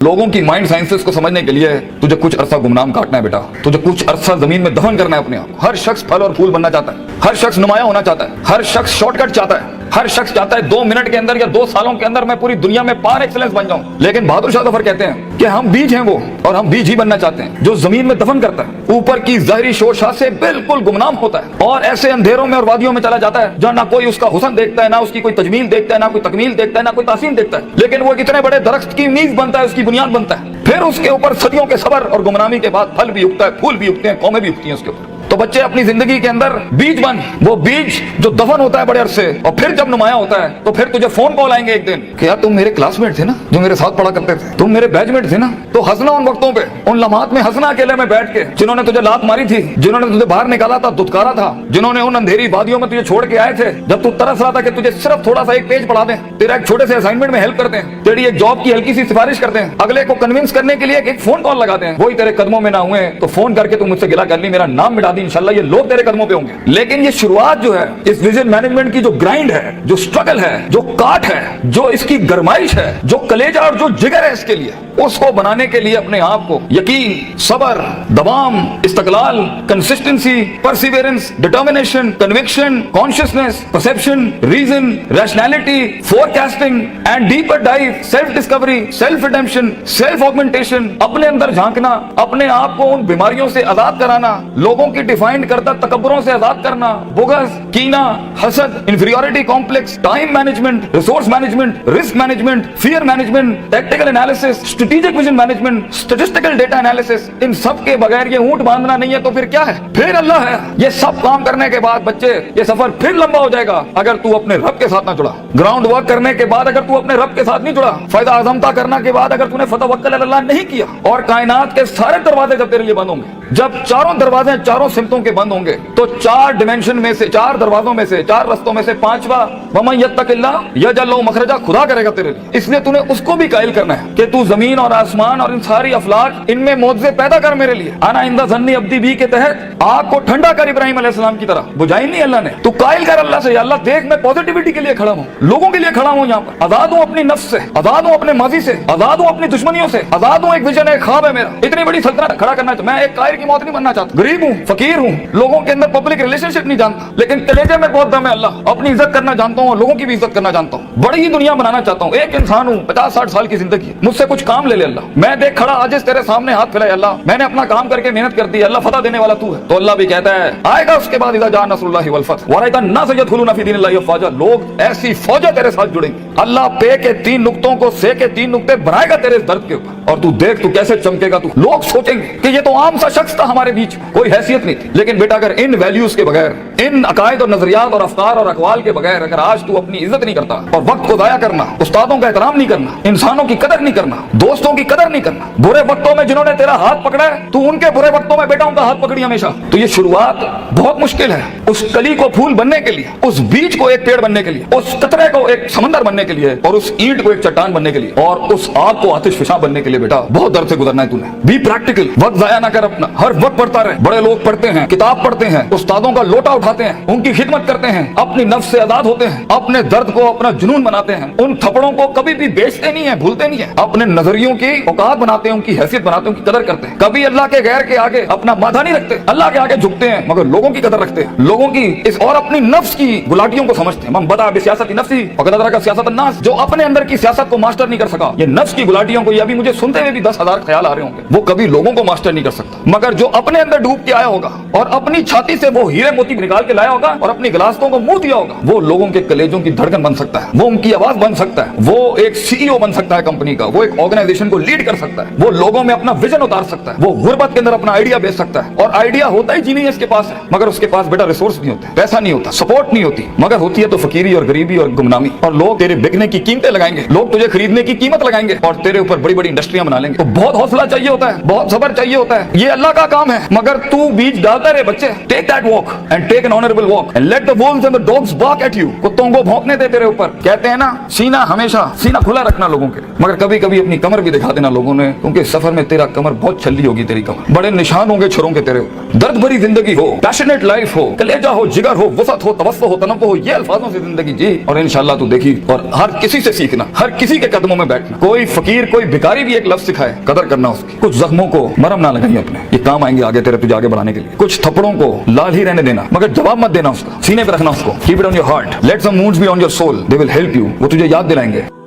लोगों की mind sciences को समझने के लिए तुझे कुछ अरसा गुमनाम काटना है बेटा, तुझे कुछ अरसा जमीन में दफन करना है अपने आप को। हर शख्स फल और फूल बनना चाहता है, हर शख्स नुमाया होना चाहता है, हर शख्स शॉर्टकट चाहता है, हर शख्स चाहता है 2 मिनट के अंदर या 2 सालों के अंदर मैं पूरी दुनिया में पार एक्सीलेंस बन जाऊं। लेकिन बहादुर शाह जफर कहते हैं कि हम बीज हैं वो, और हम बीज ही बनना चाहते हैं जो जमीन में दफन करता है, ऊपर की ज़ाहिरी शोशा से बिल्कुल गुमनाम होता है और ऐसे अंधेरों में और वादियों में चला जाता है जहाँ ना कोई उसका हुस्न देखता है, ना उसकी कोई तजमील देखता है, ना कोई तकमील देखता है, ना कोई तासीन देखता है। लेकिन वो कितने बड़े दरख्त की नींव बनता है, उसकी बुनियाद बनता है, फिर उसके ऊपर सदियों के सबर और गुमनामी के बाद फल भी उगता है, फूल भी उगते हैं, कौमें भी उगती हैं उसके ऊपर। तो बच्चे अपनी जिंदगी के अंदर बीज बन, वो बीज जो दफन होता है बड़े अरसे, और फिर जब नुमाया होता है तो फिर तुझे फोन कॉल आएंगे एक दिन कि यार तुम मेरे क्लासमेट थे ना, जो मेरे साथ पढ़ा करते थे, तुम मेरे बैचमेट थे ना। तो हंसना उन वक्तों पे, उन लम्हात में हंसना अकेले में बैठ के, जिन्होंने तुझे लात मारी थी, जिन्होंने तुझे बाहर निकाला था, दुत्कारा था, जिन्होंने उन अंधेरी वादियों में तुझे छोड़ के आए थे जब तू तरस रहा था कि तुझे सिर्फ थोड़ा सा एक पेज पढ़ा दें, तेरा एक छोटे से असाइनमेंट में हेल्प करते हैं, तेरी एक जॉब की हल्की सी सिफारिश करते हैं, अगले को कन्विंस करने के लिए एक फोन कॉल लगाते हैं, वही तेरे कदमों में ना हुए तो फोन करके तुम मुझसे गिला कर ली, मेरा नाम मिटा दी, इंशाल्लाह ये लोग कदमों पे होंगे। लेकिन ये शुरुआत जो है इस विजन मैनेजमेंट की, जो ग्राइंड है, जो स्ट्रगल है, जो काट है, जो इसकी गरमाइश है, जो कलेजा और जो जिगर है इसके लिए, उसको बनाने के लिए अपने आप को यकीन, सबर, दवाम, इस्तकलाल, consistency, perseverance, determination, conviction, consciousness, perception, reason, rationality, forecasting and deeper dive, self discovery, self redemption, self augmentation, अपने अंदर झांकना, अपने आप को उन बीमारियों से आजाद कराना, लोगों की डिफाइंड करता तकब्बुरों से आजाद करना, बुग़्ज़, कीना, हसद, inferiority complex, time management, resource management, risk management, fear management, tactical analysis, strategic vision management, statistical data analysis, इन सब के बगैर ये ऊंट बांधना नहीं है तो फिर क्या है? फिर अल्लाह है। ये सब काम करने के बाद बच्चे ये सफर फिर लंबा हो जाएगा अगर तू अपने रब के साथ ना जुड़ा। ग्राउंड वर्क करने के बाद अगर तू अपने रब के साथ नहीं जुड़ा, फायदा आजमता करना के बाद अगर तूने फतवक्कल अल्लाह नहीं किया, और कायनात के सारे दरवाजे जब तेरे लिए बंद होंगे, जब चारों दरवाजे चारों सिमतों के बंद होंगे, तो 4 डिमेंशन में से, 4 दरवाजों में से, 4 रस्तों में से 5वां वमन यत्तकिल्लाह यजअल लहु मखरजा, खुदा करेगा तेरे लिए। इसलिए तूने उसको भी कायल करना है कि तू जमीन और आसमान और इन सारी अफलाक, इनमें मौजज़े पैदा कर मेरे लिए। आना इंदा ज़न्नी अब्दी बी के तहत आग को ठंडा कर इब्राहिम अलैहिस्सलाम की तरह, बुझाई नहीं अल्लाह ने। तू कायल कर अल्लाह से, अल्लाह देख मैं पॉजिटिविटी के लिए खड़ा हूँ, लोगों के लिए खड़ा हूँ, यहाँ पर आजाद हूँ अपनी नफ्स से, आजाद हूँ अपने माजी से, आजाद हूँ अपनी दुश्मनियों से, आजाद हूँ, एक विजन है, एक ख्वाब है मेरा, इतनी बड़ी सल्तनत खड़ा करना है। मैं एक कायर की मौत नहीं बनना चाहता, गरीब हूँ, फकीर हूँ, लोगों के अंदर पब्लिक रिलेशनशिप नहीं जानता, लेकिन कलेजे में बहुत दम है अल्लाह, अपनी इज्जत करना जानता हूँ, लोगों की भी इज्जत करना जानता हूँ, बड़ी ही दुनिया बनाना चाहता हूँ। एक इंसान हूँ, 50-60 साल की जिंदगी, मुझसे कुछ काम ले अल्लाह, मैं देख खड़ा आजिज़ तेरे सामने हाथ फैलाए अल्लाह, मैंने अपना काम करके मेहनत कर दी अल्लाह, फतह देने वाला तू है। तो अल्लाह भी कहता है आएगा उसके बाद इज़ा जा नसरुल्लाहि वल फतह व रअयता अन्नास यदखुलूना फी दीनिल्लाहि अफ़वाजा, लोग ऐसी फौजें तेरे साथ जुड़ेंगे। अल्लाह पे के 3 नुक्तों को से के 3 नुक्ते बनाएगा तेरे दर्द के ऊपर, और तू देख तू कैसे चमकेगा। तू लोग सोचेंगे कि ये तो आम सा शख्स था, हमारे बीच कोई हैसियत नहीं थी, लेकिन बेटा अगर इन वैल्यूज के बगैर, इन अकायद और नजरियात और अफकार और अकवाल के बगैर अगर आज तू अपनी इज्जत नहीं करता, और वक्त को जाया करना, उस्तादों का एहतराम नहीं करना, इंसानों की कदर नहीं करना, दोस्तों की कदर नहीं करना, बुरे वक्तों में जिन्होंने तेरा हाथ पकड़ा है तू उनके बुरे वक्तों में बेटा उनका हाथ पकड़ी हमेशा, तो ये शुरुआत बहुत मुश्किल है। उस कली को फूल बनने के लिए, उस बीज को एक पेड़ बनने के लिए, उस कतरे को एक समंदर बनने के लिए, और उस ईंट को एक चट्टान बनने के लिए, और उस आग को आतिशफिशा बनने के लिए बेटा बहुत दर्द से गुजरना है तूने। बी प्रैक्टिकल, वक्त जाया ना कर अपना, हर वक्त पढ़ता रहे। बड़े लोग पढ़ते हैं, किताब पढ़ते हैं, उस्तादों का लोटा उठाते हैं, उनकी खिदमत करते हैं, अपनी नफ्स से आजाद होते हैं, अपने दर्द को अपना जुनून बनाते हैं, उन थप्पड़ों को कभी भी बेचते नहीं है, भूलते नहीं है, अपने नजरियों की औकात बनाते हैं, उनकी हैसियत बनाते हैं, उनकी कदर करते हैं। कभी अल्लाह के गैर के आगे अपना माथा नहीं रखते, अल्लाह के आगे झुकते हैं मगर लोगों की कदर रखते हैं, लोगों की इस और अपनी नफ्स की गुलाटियों को समझते हैं। मन बदा बिसियासती नफ्सी फक़द अदरका सियासत अन्नास, जो अपने अंदर की सियासत को मास्टर नहीं कर सका, ये नफ्स की गुलाटियों को, ये अभी मुझे सुनते हुए भी 10,000 ख्याल आ रहे होंगे, वो कभी लोगों को मास्टर नहीं कर सकता, मगर जो अपने अंदर डूब के आया होगा और अपनी छाती से वो हीरे मोती निकाल के लाया होगा और अपनी गिलासों को मुंह दिया होगा, वो लोगों के कलेजों की धड़कन बन सकता है, वो उनकी आवाज बन सकता है, वो एक सीईओ बन सकता है कंपनी का, वो एक ऑर्गेनाइजेशन को लीड कर सकता है, वो लोगों में अपना विजन उतार सकता है, वो गुर्बत के अंदर अपना आइडिया बेच सकता है। और आइडिया होता ही जीनियस के पास है, मगर उसके पास बेटा रिसोर्स नहीं होते, पैसा नहीं होता, सपोर्ट नहीं होती, मगर होती है तो फकीरी और गरीबी और गुमनामी, और लोग तेरे बिकने की कीमतें लगाएंगे, लोग तुझे खरीदने की कीमत लगाएंगे और तेरे ऊपर बड़ी बड़ी इंडस्ट्रियां बना लेंगे। तो बहुत हौसला चाहिए होता है, बहुत सब्र चाहिए होता है, ये अल्लाह का काम है, मगर तू बीज चलता रहे बच्चे, take that walk and take an honourable walk and let the wolves and the dogs bark at you. कुत्तों को भौंकने दे तेरे ऊपर। कहते हैं ना सीना हमेशा सीना खुला रखना लोगों के, मगर कभी कभी अपनी कमर भी दिखा देना लोगों ने, क्योंकि सफर में तेरा कमर बहुत छल्ली होगी, तेरी कमर बड़े निशान होंगे छुरों के तेरे ऊपर। दर्द भरी जिंदगी हो, पैशनेट लाइफ हो, कलेजा हो, जिगर हो, वसत हो, तवस्सो हो, तनव्वुह हो, ये अल्फाजों से जिंदगी जी और इंशाल्लाह तू देखी। और हर किसी से सीखना, हर किसी के कदमों में बैठना। कोई फकीर कोई भिखारी भी एक लफ्ज सिखाए, कदर करना उसकी। कुछ जख्मों को मरहम ना लगाइए अपने, ये काम आएंगे आगे तेरे, तुझे आगे बढ़ाने के लिए। कुछ थप्पड़ों को लाल ही रहने देना, मगर जवाब मत देना उसका, सीने पे रखना उसको। Keep it on your heart, let some wounds be on your soul, they will help you, वो तुझे याद दिलाएंगे।